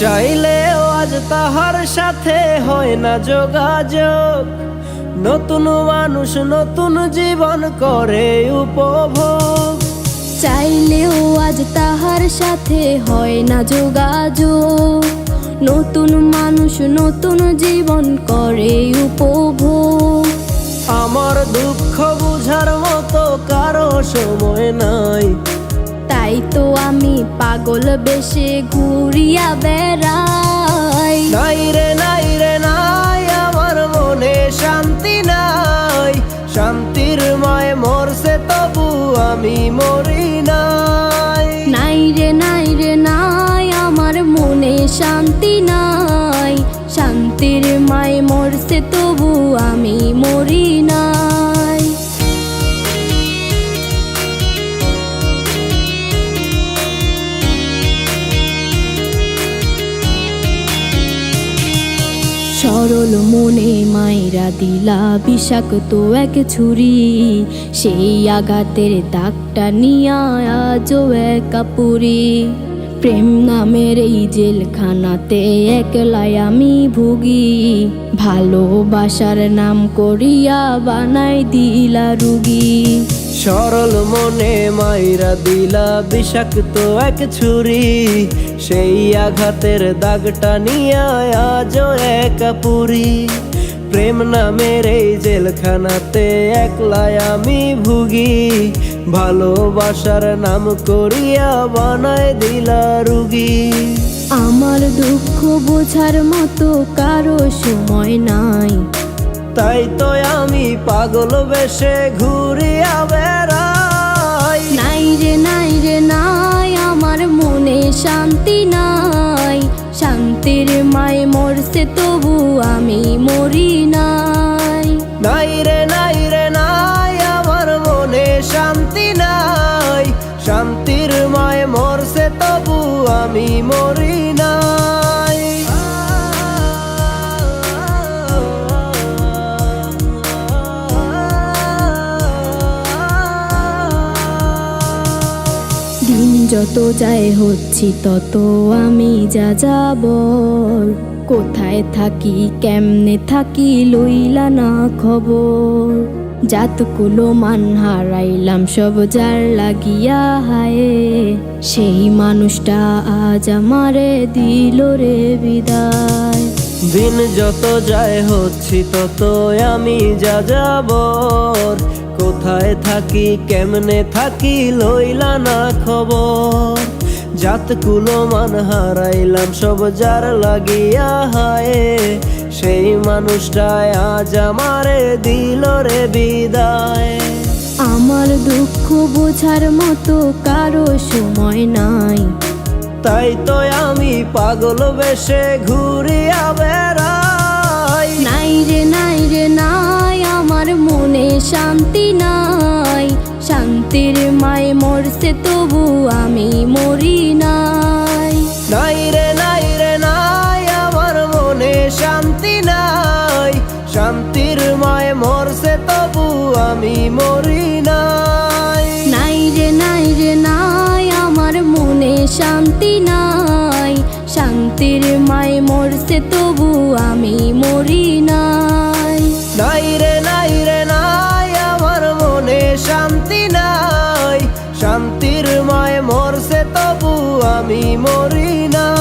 চাইলেও আজ তাহার সাথে হয় না যোগাযোগ। নতুন মানুষ নতুন জীবন করে উপভোগ। চাইলেও আজ তাহার সাথে হয় না যোগাযোগ। নতুন মানুষ নতুন জীবন করে উপভোগ। আমার দুঃখ বুঝার মতো কারো সময় নাই, তাই তো আমি পাগল বেশে ঘুরিয়া বেড়াই। নাই রে নাই রে নাই, আমার মনে শান্তি নাই। শান্তির মায় মরছে তবু আমি মরি নাই। নাই রে নাই রে নাই, আমার মনে শান্তি নাই। শান্তির মায় মরছে তবু আমি মরি নাই। সরল মনে মায়েরা দিলা বিষাক্ত এক ছুরি। সেই আঘাতের দাগটা নিয়া আজও একা পুরি। প্রেম নামের এই জেলখানাতে একলাই আমি ভুগি। ভালোবাসার নাম করিয়া বানাই দিলা রুগী। সরল মনে মাইরা দিলা বিষাক্ত এক ছুরি। সেই আঘাতের দাগটা নিয়া আজও একা পুরি। প্রেম নামের এই জেলখানাতে একলাই আমি ভুগি। ভালোবাসার নাম করিয়া বানায় দিলা রুগী। আমার দুঃখ বোঝার মতো কারো সময় নাই, তাই তো আমি পাগল বেশে ঘুরিয়া বেড়াই। নাই রে নাই রে নাই, আমার মনে শান্তি নাই। শান্তির মায় মরছে তবু আমি মরি নাই। নাই রে নাই রে নাই, আমার মনে শান্তি নাই। শান্তির মায় মরছে তবু আমি মরি নাই। দিন যত যায় হচ্ছি তত আমি যা যাবর। কোথায় থাকি কেমনে থাকি লইলা না খবর। জাতকুলো মান হারাইলাম সব যার লাগিয়া হায়। সেই মানুষটা আজ আমারে দিল রে বিদায়। দিন যত যায় হচ্ছি তত আমি যা যাবর। কোথায় থাকি কেমনে থাকি লইলা না খবর। জাতকুলো মান হারাইলাম সব যার লাগিয়া হায়। সেই মানুষটাই আজ আমারে দিল রে বিদায়। আমার দুঃখ বোঝার মতো কারো সময় নাই, তাই তো আমি পাগল বেশে ঘুরিয়া বেড়াই। নাই রে নাই রে নাই, আমার মনে শান্তি নাই। শান্তির মায় মরছে তবু আমি মরি নাই। নাই রে নাই রে নাই, আমার মনে শান্তি নাই। শান্তির মায় মরছে তবু আমি মরি নাই। নাই রে নাই রে নাই, আমার মনে শান্তি নাই। শান্তির মায় মরছে তবু আমি মরি নাই। নাই রে নাই রে নাই, আমার মনে শান্তি নাই। শান্তির মায় মরছে তবু আমি মরি নাই।